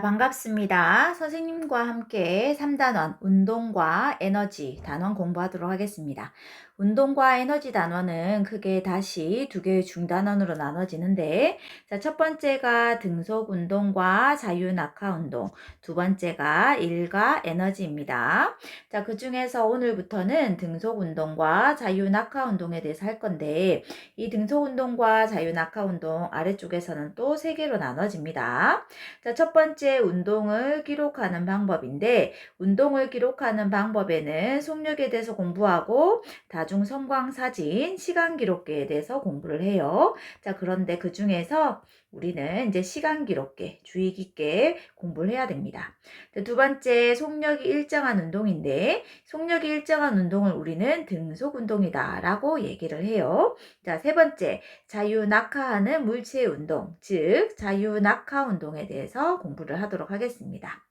반갑습니다. 선생님과 함께 3단원 운동과 에너지 단원 공부하도록 하겠습니다. 운동과 에너지 단원은 크게 다시 두 개의 중단원으로 나눠지는데, 첫 번째가 등속 운동과 자유 낙하 운동, 두 번째가 일가 에너지입니다. 그 중에서 오늘부터는 등속 운동과 자유 낙하 운동에 대해서 할 건데, 이 등속 운동과 자유 낙하 운동 아래쪽에서는 또 세 개로 나눠집니다. 첫 번째 운동을 기록하는 방법인데, 운동을 기록하는 방법에는 속력에 대해서 공부하고 다중 섬광 사진, 시간 기록계에 대해서 공부를 해요. 그런데 그 중에서 우리는 이제 시간 기록계, 주의 깊게 공부를 해야 됩니다. 두 번째, 속력이 일정한 운동인데, 속력이 일정한 운동을 우리는 등속 운동이다라고 얘기를 해요. 세 번째, 자유 낙하하는 물체 운동, 즉 자유 낙하 운동에 대해서 공부를 하도록 하겠습니다.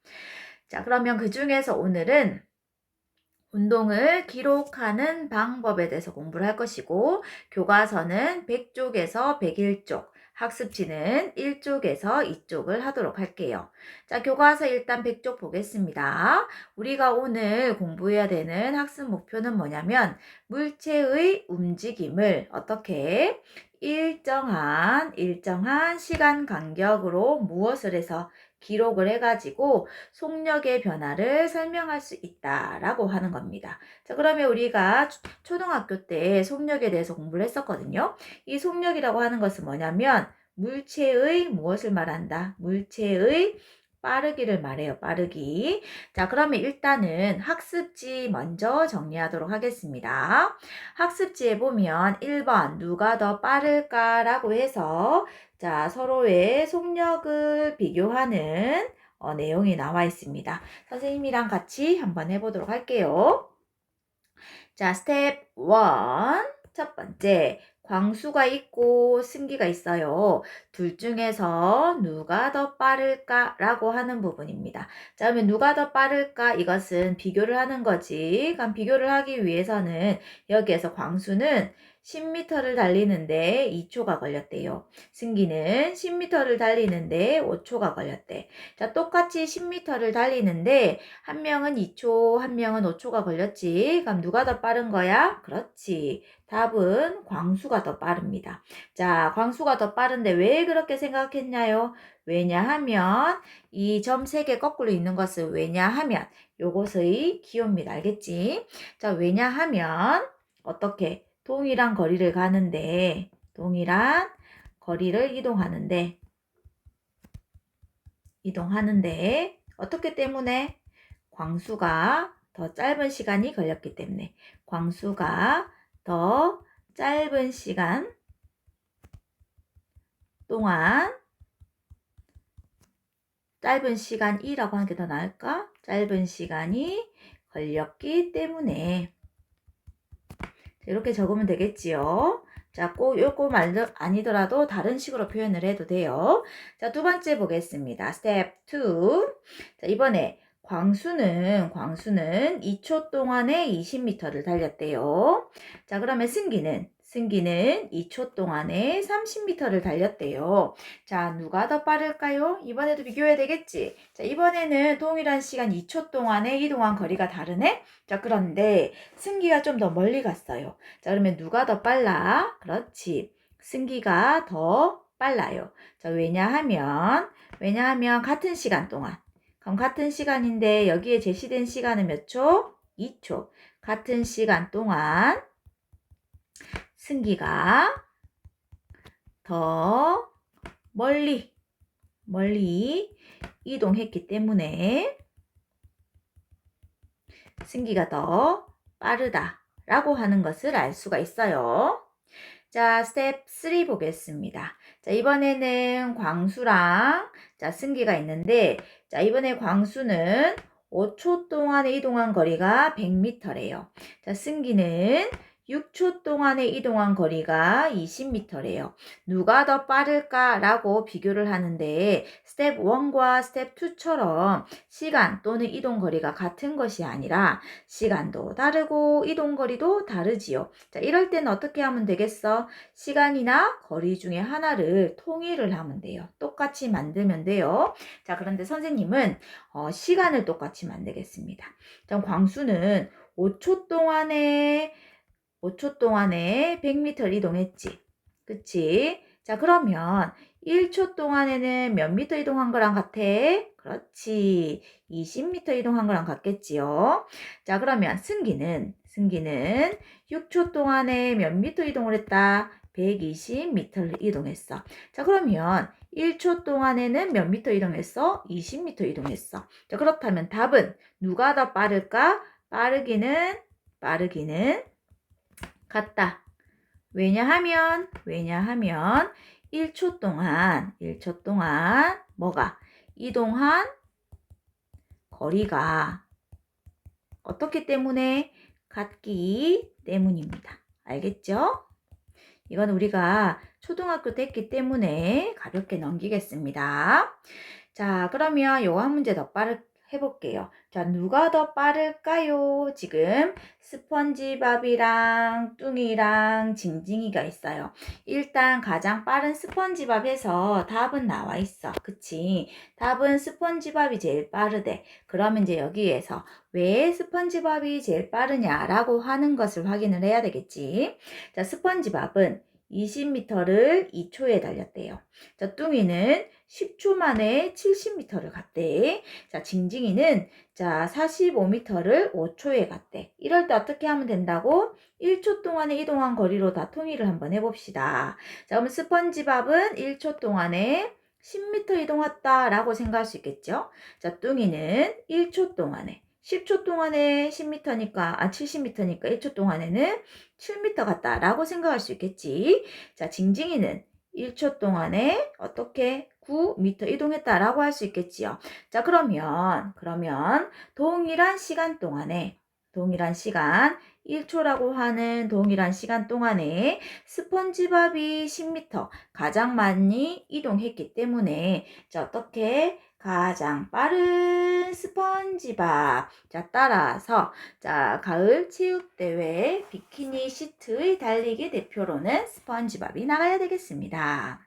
그러면 그 중에서 오늘은 운동을 기록하는 방법에 대해서 공부를 할 것이고, 교과서는 100쪽에서 101쪽, 학습지는 1쪽에서 2쪽을 하도록 할게요. 교과서 일단 100쪽 보겠습니다. 우리가 오늘 공부해야 되는 학습 목표는 뭐냐면, 물체의 움직임을 어떻게 일정한 시간 간격으로 무엇을 해서 기록을 해가지고 속력의 변화를 설명할 수 있다라고 하는 겁니다. 그러면 우리가 초등학교 때 속력에 대해서 공부를 했었거든요. 이 속력이라고 하는 것은 뭐냐면 물체의 무엇을 말한다? 물체의 빠르기를 말해요. 빠르기. 그러면 일단은 학습지 먼저 정리하도록 하겠습니다. 학습지에 보면 1번 누가 더 빠를까라고 해서 서로의 속력을 비교하는 내용이 나와 있습니다. 선생님이랑 같이 한번 해보도록 할게요. 스텝 1. 첫 번째, 광수가 있고 승기가 있어요. 둘 중에서 누가 더 빠를까? 라고 하는 부분입니다. 그러면 누가 더 빠를까? 이것은 비교를 하는 거지. 그럼 비교를 하기 위해서는 여기에서 광수는 10m를 달리는데 2초가 걸렸대요. 승기는 10m를 달리는데 5초가 걸렸대. 똑같이 10m를 달리는데 한 명은 2초, 한 명은 5초가 걸렸지. 그럼 누가 더 빠른 거야? 그렇지. 답은 광수가 더 빠릅니다. 광수가 더 빠른데 왜 그렇게 생각했냐요? 왜냐하면 이 점 3개 거꾸로 있는 것은 왜냐하면 요것의 기호입니다. 알겠지? 왜냐하면 어떻게 동일한 거리를 가는데 동일한 거리를 이동하는데 어떻게 때문에? 광수가 더 짧은 시간이 걸렸기 때문에. 광수가 더 짧은 시간 동안, 짧은 시간이라고 하는 게 더 나을까? 짧은 시간이 걸렸기 때문에. 이렇게 적으면 되겠지요. 꼭 요거 말도 아니더라도 다른 식으로 표현을 해도 돼요. 두 번째 보겠습니다. 스텝 2. 이번에 광수는 2초 동안에 20m를 달렸대요. 그러면 승기는 2초 동안에 30m를 달렸대요. 누가 더 빠를까요? 이번에도 비교해야 되겠지? 이번에는 동일한 시간 2초 동안에 이동한 거리가 다르네? 그런데 승기가 좀 더 멀리 갔어요. 그러면 누가 더 빨라? 그렇지. 승기가 더 빨라요. 왜냐하면 같은 시간 동안. 그럼 같은 시간인데 여기에 제시된 시간은 몇 초? 2초. 같은 시간 동안 승기가 더 멀리 이동했기 때문에 승기가 더 빠르다라고 하는 것을 알 수가 있어요. 스텝 3 보겠습니다. 이번에는 광수랑 승기가 있는데 이번에 광수는 5초 동안에 이동한 거리가 100m래요. 승기는 6초 동안에 이동한 거리가 20m래요. 누가 더 빠를까라고 비교를 하는데 스텝 1과 스텝 2처럼 시간 또는 이동 거리가 같은 것이 아니라 시간도 다르고 이동 거리도 다르지요. 자, 이럴 때는 어떻게 하면 되겠어? 시간이나 거리 중에 하나를 통일을 하면 돼요. 똑같이 만들면 돼요. 자, 그런데 선생님은 시간을 똑같이 만들겠습니다. 자, 광수는 5초 동안에 100m를 이동했지. 그치? 자, 그러면 1초 동안에는 몇 미터 이동한 거랑 같아? 그렇지. 20m 이동한 거랑 같겠지요. 자, 그러면 승기는 6초 동안에 몇 미터 이동을 했다? 120m를 이동했어. 자, 그러면 1초 동안에는 몇 미터 이동했어? 20m 이동했어. 자, 그렇다면 답은 누가 더 빠를까? 빠르기는 같다. 왜냐하면 1초 동안 뭐가 이동한 거리가 어떻기 때문에 같기 때문입니다. 알겠죠? 이건 우리가 초등학교 때 했기 때문에 가볍게 넘기겠습니다. 자, 그러면 요거 한 문제 더 해볼게요. 자, 누가 더 빠를까요? 지금 스펀지밥이랑 뚱이랑 징징이가 있어요. 일단 가장 빠른 스펀지밥에서 답은 나와 있어. 그치? 답은 스펀지밥이 제일 빠르대. 그러면 이제 여기에서 왜 스펀지밥이 제일 빠르냐라고 하는 것을 확인을 해야 되겠지. 자, 스펀지밥은 20m를 2초에 달렸대요. 자, 뚱이는 10초 만에 70m를 갔대. 자, 징징이는 자, 45m를 5초에 갔대. 이럴 때 어떻게 하면 된다고? 1초 동안에 이동한 거리로 다 통일을 한번 해봅시다. 자, 그럼 스펀지밥은 1초 동안에 10m 이동했다라고 생각할 수 있겠죠? 자, 뚱이는 1초 동안에 10초 동안에 10m니까 70m니까 1초 동안에는 7m 갔다라고 생각할 수 있겠지. 자, 징징이는 1초 동안에 어떻게 9m 이동했다라고 할 수 있겠지요. 자, 그러면 동일한 시간 1초라고 하는 동일한 시간 동안에 스펀지밥이 10m 가장 많이 이동했기 때문에 자, 어떻게 가장 빠른 스펀지밥. 자, 따라서 자, 가을 체육대회 비키니 시트의 달리기 대표로는 스펀지밥이 나가야 되겠습니다.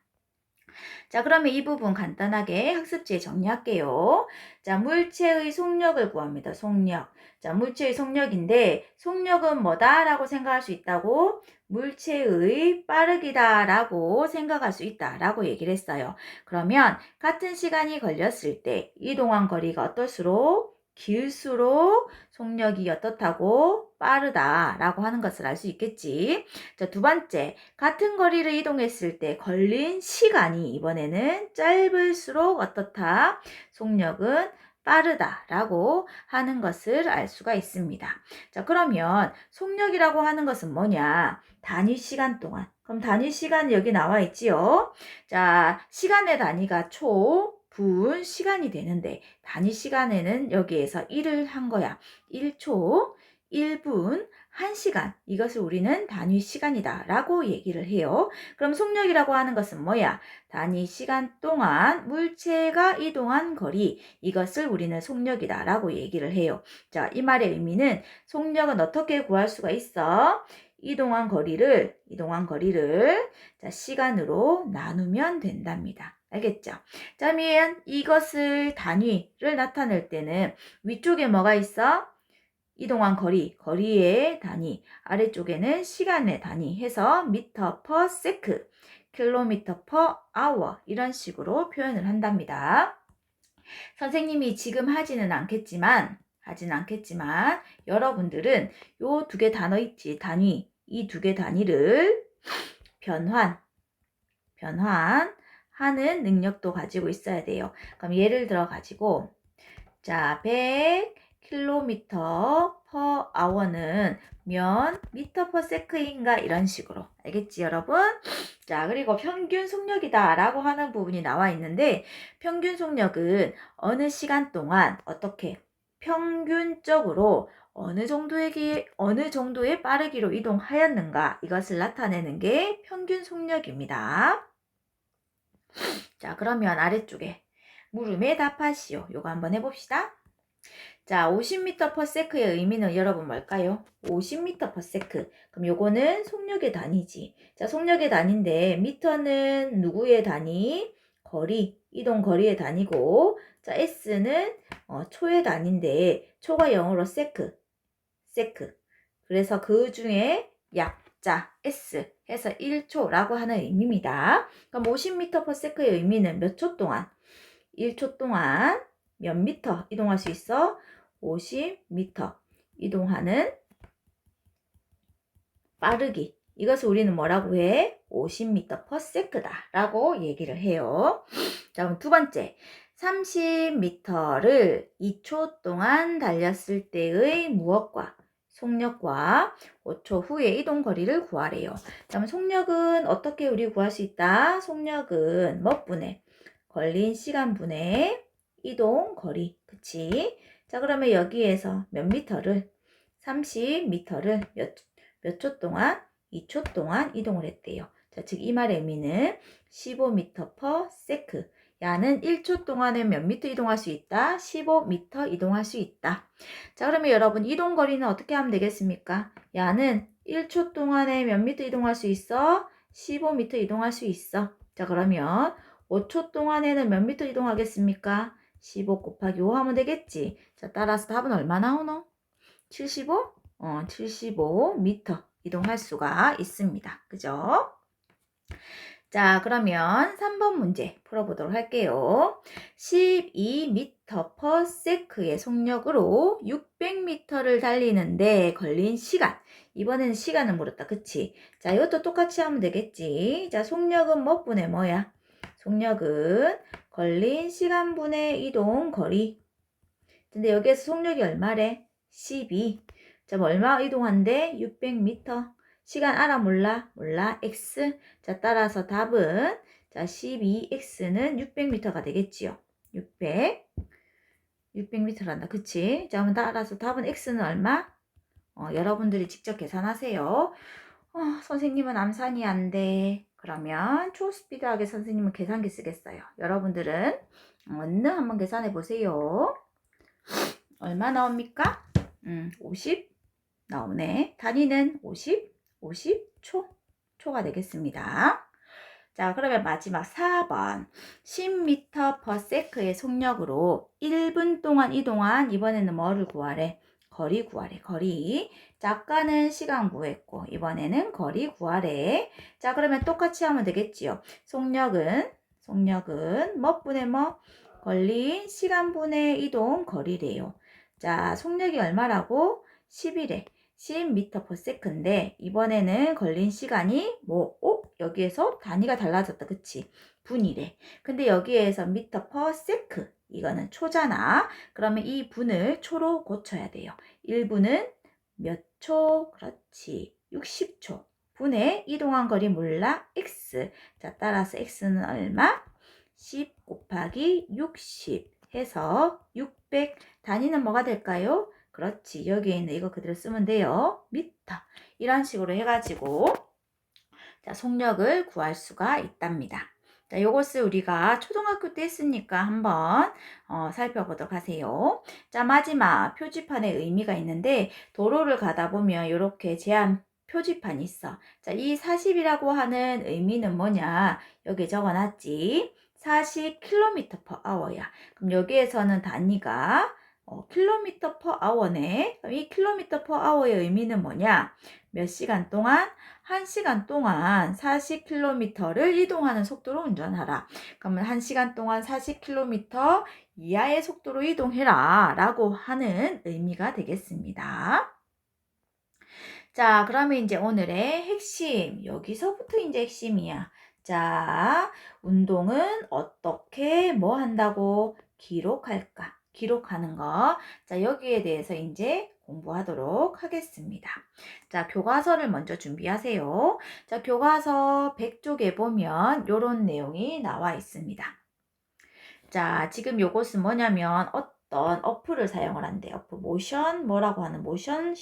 자, 그러면 이 부분 간단하게 학습지에 정리할게요. 자, 물체의 속력을 구합니다. 속력. 자, 물체의 속력인데 속력은 뭐다라고 생각할 수 있다고? 물체의 빠르기다라고 생각할 수 있다라고 얘기를 했어요. 그러면 같은 시간이 걸렸을 때 이동한 거리가 어떨수록 길수록 속력이 어떻다고? 빠르다라고 하는 것을 알 수 있겠지. 자, 두 번째, 같은 거리를 이동했을 때 걸린 시간이 이번에는 짧을수록 어떻다? 속력은 빠르다라고 하는 것을 알 수가 있습니다. 자, 그러면 속력이라고 하는 것은 뭐냐? 단위 시간 동안. 그럼 단위 시간 여기 나와 있지요? 자, 시간의 단위가 초, 분, 시간이 되는데 단위 시간에는 여기에서 1을 한 거야. 1초, 1분, 1시간. 이것을 우리는 단위 시간이다 라고 얘기를 해요. 그럼 속력이라고 하는 것은 뭐야? 단위 시간 동안 물체가 이동한 거리. 이것을 우리는 속력이다 라고 얘기를 해요. 자, 이 말의 의미는 속력은 어떻게 구할 수가 있어? 이동한 거리를 자, 시간으로 나누면 된답니다. 알겠죠? 자, 그러면 이것을 단위를 나타낼 때는 위쪽에 뭐가 있어? 이동한 거리의 단위, 아래쪽에는 시간의 단위 해서 미터 퍼 세크, 킬로미터 퍼 아워 이런 식으로 표현을 한답니다. 선생님이 지금 하지는 않겠지만 여러분들은 요 두 개 단어 있지, 단위, 이 두 개 단위를 변환하는 능력도 가지고 있어야 돼요. 그럼 예를 들어 가지고 자, 100km per hour는 몇 미터 per second인가 이런 식으로. 알겠지, 여러분? 자, 그리고 평균 속력이다 라고 하는 부분이 나와 있는데 평균 속력은 어느 시간 동안 어떻게 평균적으로 어느 정도의 빠르기로 이동하였는가 이것을 나타내는 게 평균 속력입니다. 자, 그러면 아래쪽에 물음에 답하시오. 요거 한번 해봅시다. 자, 50m/s의 의미는 여러분 뭘까요? 50m/s. 그럼 요거는 속력의 단위지. 자, 속력의 단위인데 미터는 누구의 단위? 거리, 이동 거리의 단위고, 자, s는 초의 단위인데 초가 영어로 세크. 그래서 그 중에 약자 s 해서 1초라고 하는 의미입니다. 그럼 50m/s의 의미는 몇 초 동안? 1초 동안 몇 미터 이동할 수 있어? 50m 이동하는 빠르기. 이것을 우리는 뭐라고 해? 50m/s다 라고 얘기를 해요. 자, 그럼 두 번째. 30m를 2초 동안 달렸을 때의 무엇과 속력과 5초 후의 이동 거리를 구하래요. 자, 그럼 속력은 어떻게 우리 구할 수 있다? 속력은 몇 분의 걸린 시간분의 이동 거리. 그치? 자, 그러면 여기에서 몇 미터를 30m를 몇 초 동안? 2초 동안 이동을 했대요. 자, 즉 이 말의 의미는 15m/s. 야는 1초 동안에 몇 미터 이동할 수 있다? 15m 이동할 수 있다. 자, 그러면 여러분 이동 거리는 어떻게 하면 되겠습니까? 야는 1초 동안에 몇 미터 이동할 수 있어? 15m 이동할 수 있어. 자, 그러면 5초 동안에는 몇 미터 이동하겠습니까? 15 곱하기 5 하면 되겠지. 자, 따라서 답은 얼마 나오노? 75? 75m 이동할 수가 있습니다. 그죠? 자, 그러면 3번 문제 풀어보도록 할게요. 12m/s의 속력으로 600m를 달리는데 걸린 시간. 이번에는 시간을 물었다. 그치? 자, 이것도 똑같이 하면 되겠지. 자, 속력은 몇 분의 뭐야? 속력은 걸린 시간분의 이동 거리. 근데 여기에서 속력이 얼마래? 12. 자, 뭐 얼마 이동한대? 600m. 시간 알아? 몰라? 몰라. x. 자, 따라서 답은 자, 12x는 600m가 되겠지요. 600m란다. 그치? 자, 그럼 따라서 답은 x는 얼마? 여러분들이 직접 계산하세요. 선생님은 암산이 안 돼. 그러면 초스피드하게 선생님은 계산기 쓰겠어요. 여러분들은 얼른 한번 계산해 보세요. 얼마 나옵니까? 50 나오네. 단위는 50초, 초가 되겠습니다. 자, 그러면 마지막 4번. 10m/s의 속력으로 1분 동안 이동한 이번에는 뭐를 구하래? 거리 구하래. 거리. 자, 아까는 시간 구했고 이번에는 거리 구하래. 자, 그러면 똑같이 하면 되겠지요. 속력은 몇 분의 뭐? 걸린 시간분의 이동 거리래요. 자, 속력이 얼마라고? 10이래. 10m/s인데 이번에는 걸린 시간이 여기에서 단위가 달라졌다. 그치? 분이래. 근데 여기에서 m/s 이거는 초잖아. 그러면 이 분을 초로 고쳐야 돼요. 1분은 몇 초? 그렇지. 60초. 분의 이동한 거리 몰라? x. 자, 따라서 x는 얼마? 10 곱하기 60 해서 600. 단위는 뭐가 될까요? 그렇지. 여기에 있는 이거 그대로 쓰면 돼요. 미터. 이런 식으로 해가지고 자, 속력을 구할 수가 있답니다. 자, 요것을 우리가 초등학교 때 했으니까 한번 살펴보도록 하세요. 자, 마지막 표지판에 의미가 있는데 도로를 가다 보면 이렇게 제한 표지판이 있어. 자, 이 40이라고 하는 의미는 뭐냐? 여기 적어놨지. 40km/h야. 그럼 여기에서는 단위가 km/h네. 그럼 이 km/h의 의미는 뭐냐? 몇 시간 동안? 1시간 동안 40km를 이동하는 속도로 운전하라. 그러면 1시간 동안 40km 이하의 속도로 이동해라 라고 하는 의미가 되겠습니다. 자, 그러면 이제 오늘의 핵심. 여기서부터 이제 핵심이야. 자, 운동은 어떻게 뭐 한다고? 기록할까? 기록하는 거. 자, 여기에 대해서 이제 공부하도록 하겠습니다. 자, 교과서를 먼저 준비하세요. 자, 교과서 100쪽에 보면 이런 내용이 나와 있습니다. 자, 지금 요것은 뭐냐면 어떤 어플을 사용을 한대요. 어플 모션 뭐라고 하는 모션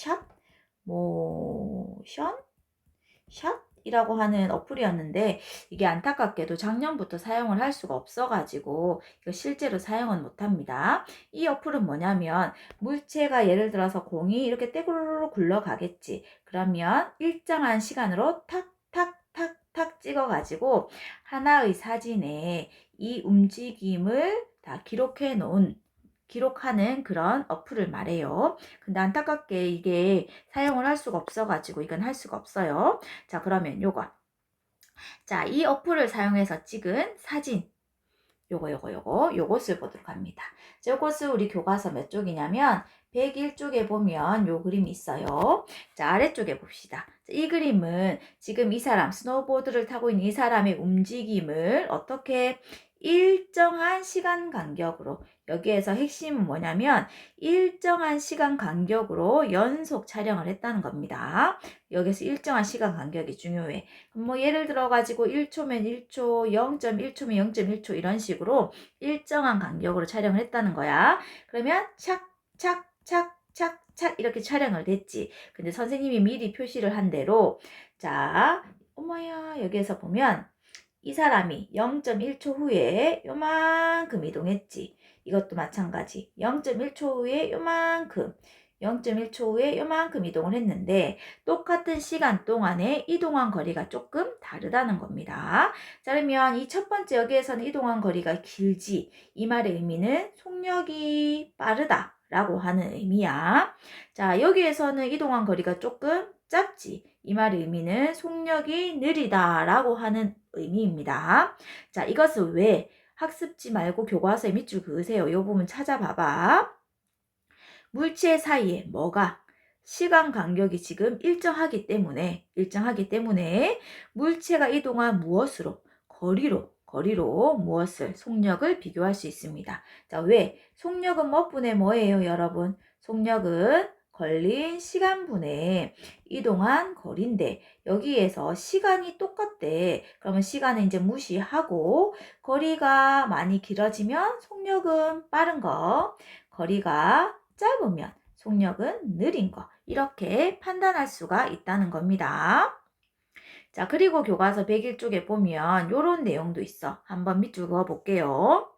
샷이라고 하는 어플이었는데 이게 안타깝게도 작년부터 사용을 할 수가 없어가지고 이거 실제로 사용은 못합니다. 이 어플은 뭐냐면 물체가 예를 들어서 공이 이렇게 떼구르르 굴러가겠지. 그러면 일정한 시간으로 탁탁탁탁 찍어가지고 하나의 사진에 이 움직임을 다 기록하는 그런 어플을 말해요. 근데 안타깝게 이게 사용을 할 수가 없어가지고 이건 할 수가 없어요. 자, 그러면 요거. 자, 이 어플을 사용해서 찍은 사진. 요것을 보도록 합니다. 자, 요것을 우리 교과서 몇 쪽이냐면 101쪽에 보면 요 그림이 있어요. 자, 아래쪽에 봅시다. 자, 이 그림은 지금 이 사람, 스노우보드를 타고 있는 이 사람의 움직임을 어떻게 일정한 시간 간격으로, 여기에서 핵심은 뭐냐면 일정한 시간 간격으로 연속 촬영을 했다는 겁니다. 여기서 일정한 시간 간격이 중요해. 뭐 예를 들어 가지고 1초면 1초, 0.1초면 0.1초 이런 식으로 일정한 간격으로 촬영을 했다는 거야. 그러면 착 이렇게 촬영을 됐지. 근데 선생님이 미리 표시를 한 대로 자, 어머야 여기에서 보면 이 사람이 0.1초 후에 요만큼 이동했지. 이것도 마찬가지. 0.1초 후에 요만큼 0.1초 후에 요만큼 이동을 했는데 똑같은 시간 동안에 이동한 거리가 조금 다르다는 겁니다. 자, 그러면 이 첫 번째 여기에서는 이동한 거리가 길지. 이 말의 의미는 속력이 빠르다 라고 하는 의미야. 자, 여기에서는 이동한 거리가 조금 짧지. 이 말의 의미는 속력이 느리다 라고 하는 의미입니다. 자, 이것을 왜 학습지 말고 교과서에 밑줄 그으세요. 이 부분 찾아봐봐. 물체 사이에 뭐가 시간 간격이 지금 일정하기 때문에 물체가 이동한 무엇으로 거리로 무엇을 속력을 비교할 수 있습니다. 자, 왜? 속력은 뭐분의 뭐예요, 여러분? 속력은 걸린 시간분의 이동한 거리인데 여기에서 시간이 똑같대. 그러면 시간은 이제 무시하고 거리가 많이 길어지면 속력은 빠른 거, 거리가 짧으면 속력은 느린 거, 이렇게 판단할 수가 있다는 겁니다. 자, 그리고 교과서 101쪽에 보면 이런 내용도 있어. 한번 밑줄 그어 볼게요.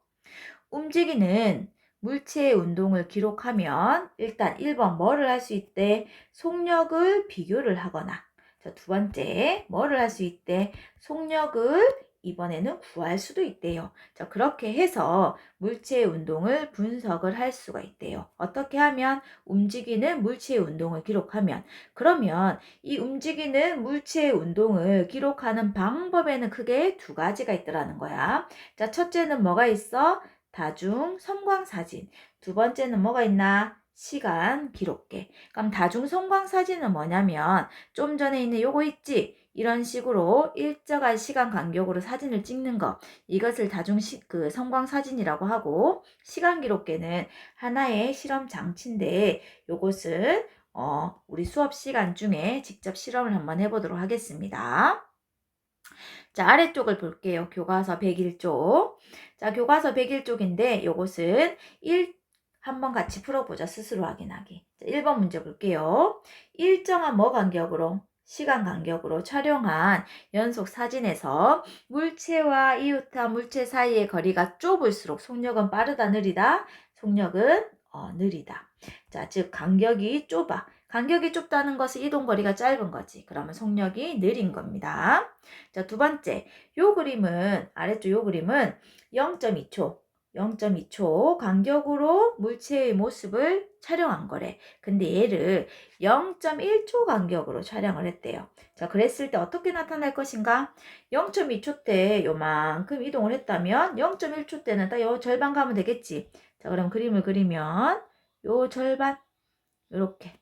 움직이는 물체의 운동을 기록하면 일단 1번 뭐를 할 수 있대? 속력을 비교를 하거나. 자, 두 번째 뭐를 할 수 있대? 속력을 이번에는 구할 수도 있대요. 자, 그렇게 해서 물체의 운동을 분석을 할 수가 있대요. 어떻게 하면? 움직이는 물체의 운동을 기록하면. 그러면 이 움직이는 물체의 운동을 기록하는 방법에는 크게 두 가지가 있더라는 거야. 자, 첫째는 뭐가 있어? 다중 섬광사진. 두 번째는 뭐가 있나? 시간 기록계. 그럼 다중 섬광사진은 뭐냐면 좀 전에 있는 요거 있지? 이런 식으로 일정한 시간 간격으로 사진을 찍는 거. 이것을 섬광사진이라고 하고 시간 기록계는 하나의 실험 장치인데 요것을 우리 수업 시간 중에 직접 실험을 한번 해보도록 하겠습니다. 자, 아래쪽을 볼게요. 교과서 101쪽. 자, 교과서 101쪽인데 요것은 한번 같이 풀어보자. 스스로 확인하기. 자, 1번 문제 볼게요. 일정한 시간 간격으로 촬영한 연속 사진에서 물체와 이웃한 물체 사이의 거리가 좁을수록 속력은 빠르다, 느리다? 속력은 느리다. 자, 즉 간격이 좁아. 간격이 좁다는 것은 이동거리가 짧은 거지. 그러면 속력이 느린 겁니다. 자, 두 번째. 아래쪽 요 그림은 0.2초 간격으로 물체의 모습을 촬영한 거래. 근데 얘를 0.1초 간격으로 촬영을 했대요. 자, 그랬을 때 어떻게 나타날 것인가? 0.2초 때 요만큼 이동을 했다면 0.1초 때는 딱 요 절반 가면 되겠지. 자, 그럼 그림을 그리면 요 절반 요렇게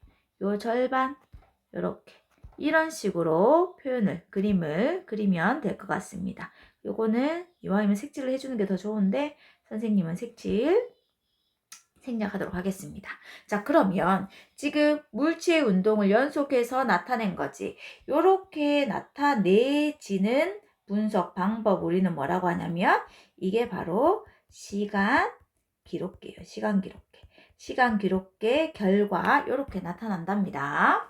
요 절반 요렇게 이런 식으로 그림을 그리면 될 것 같습니다. 요거는 이왕이면 색칠을 해주는 게 더 좋은데 선생님은 색칠 생략하도록 하겠습니다. 자, 그러면 지금 물체의 운동을 연속해서 나타낸 거지. 요렇게 나타내지는 분석 방법 우리는 뭐라고 하냐면 이게 바로 시간 기록계예요. 시간 기록계. 시간 기록계 결과 이렇게 나타난답니다.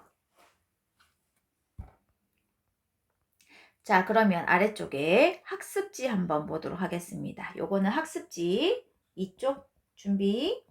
자, 그러면 아래쪽에 학습지 한번 보도록 하겠습니다. 요거는 학습지 이쪽 준비.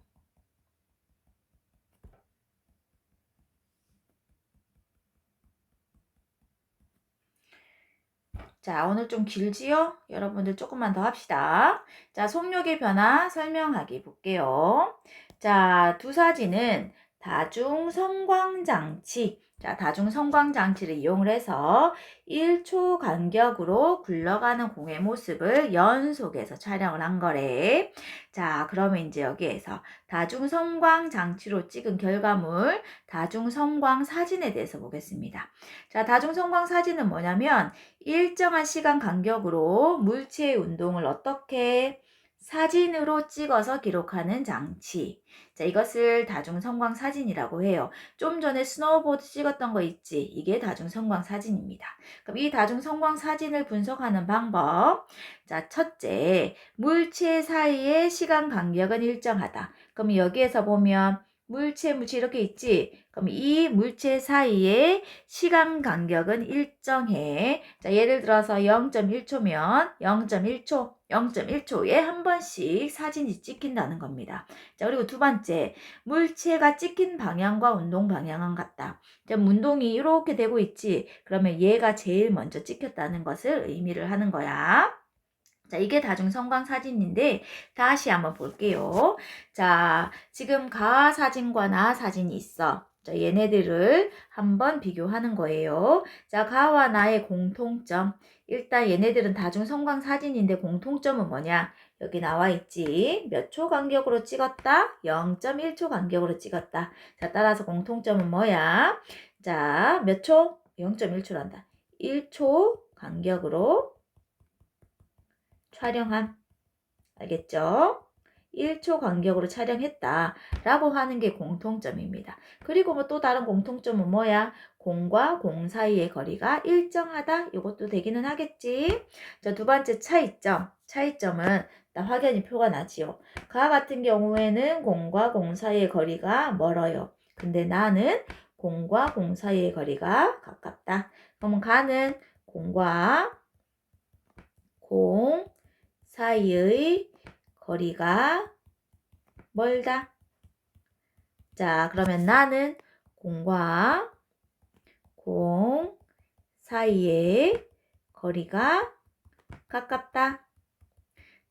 자, 오늘 좀 길지요? 여러분들 조금만 더 합시다. 자, 속력의 변화 설명하기 볼게요. 자, 두 사진은 다중성광장치. 자, 다중성광장치를 이용을 해서 1초 간격으로 굴러가는 공의 모습을 연속해서 촬영을 한 거래. 자, 그러면 이제 여기에서 다중성광장치로 찍은 결과물, 다중성광 사진에 대해서 보겠습니다. 자, 다중성광 사진은 뭐냐면 일정한 시간 간격으로 물체의 운동을 어떻게 사진으로 찍어서 기록하는 장치. 자, 이것을 다중성광 사진이라고 해요. 좀 전에 스노우보드 찍었던 거 있지? 이게 다중성광 사진입니다. 그럼 이 다중성광 사진을 분석하는 방법. 자, 첫째, 물체 사이의 시간 간격은 일정하다. 그럼 여기에서 보면 물체 이렇게 있지? 그럼 이 물체 사이의 시간 간격은 일정해. 자, 예를 들어서 0.1초면 0.1초에 한 번씩 사진이 찍힌다는 겁니다. 자, 그리고 두 번째, 물체가 찍힌 방향과 운동 방향은 같다. 자, 운동이 이렇게 되고 있지? 그러면 얘가 제일 먼저 찍혔다는 것을 의미를 하는 거야. 자, 이게 다중성광 사진인데 다시 한번 볼게요. 자, 지금 가 사진과 나 사진이 있어. 자, 얘네들을 한번 비교하는 거예요. 자, 가와 나의 공통점. 일단 얘네들은 다중성광 사진인데 공통점은 뭐냐? 여기 나와 있지. 몇 초 간격으로 찍었다? 0.1초 간격으로 찍었다. 자, 따라서 공통점은 뭐야? 자, 몇 초? 0.1초란다. 1초 간격으로 촬영한, 알겠죠? 1초 간격으로 촬영했다 라고 하는 게 공통점입니다. 그리고 뭐 또 다른 공통점은 뭐야? 공과 공 사이의 거리가 일정하다. 이것도 되기는 하겠지. 자, 두 번째 차이점. 차이점은 확연히 표가 나지요. 가 같은 경우에는 공과 공 사이의 거리가 멀어요. 근데 나는 공과 공 사이의 거리가 가깝다. 그러면 가는 공과 공 사이의 거리가 멀다. 자, 그러면 나는 공과 공 사이의 거리가 가깝다.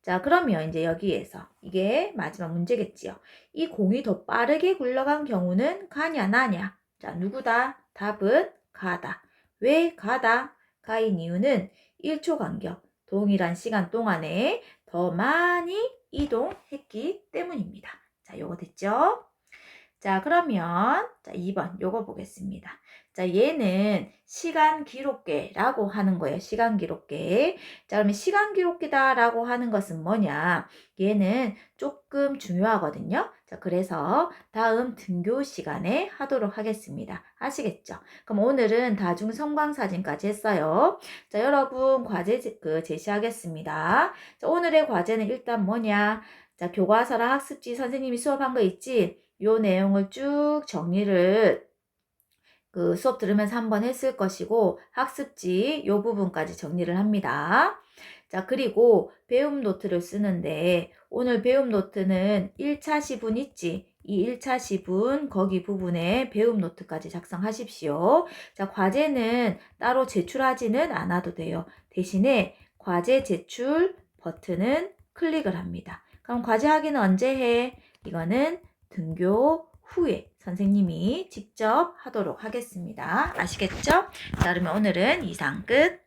자, 그러면 이제 여기에서 이게 마지막 문제겠지요. 이 공이 더 빠르게 굴러간 경우는 가냐 나냐? 자, 누구다? 답은 가다. 왜 가다? 가인 이유는 1초 간격, 동일한 시간 동안에 더 많이 이동했기 때문입니다. 자, 요거 됐죠? 자, 그러면 자, 2번 요거 보겠습니다. 자, 얘는 시간 기록계라고 하는 거예요. 시간 기록계. 자, 그러면 시간 기록계다라고 하는 것은 뭐냐? 얘는 조금 중요하거든요. 자, 그래서 다음 등교 시간에 하도록 하겠습니다. 아시겠죠? 그럼 오늘은 다중성광사진까지 했어요. 자, 여러분 과제 제시하겠습니다. 자, 오늘의 과제는 일단 뭐냐? 자, 교과서랑 학습지 선생님이 수업한 거 있지? 요 내용을 쭉 정리를 수업 들으면서 한번 했을 것이고 학습지 요 부분까지 정리를 합니다. 자, 그리고 배움 노트를 쓰는데 오늘 배움 노트는 1차 시분 있지? 이 1차 시분 거기 부분에 배움 노트까지 작성하십시오. 자, 과제는 따로 제출하지는 않아도 돼요. 대신에 과제 제출 버튼은 클릭을 합니다. 그럼 과제 확인은 언제 해? 이거는 등교 후에 선생님이 직접 하도록 하겠습니다. 아시겠죠? 자, 그러면 오늘은 이상 끝.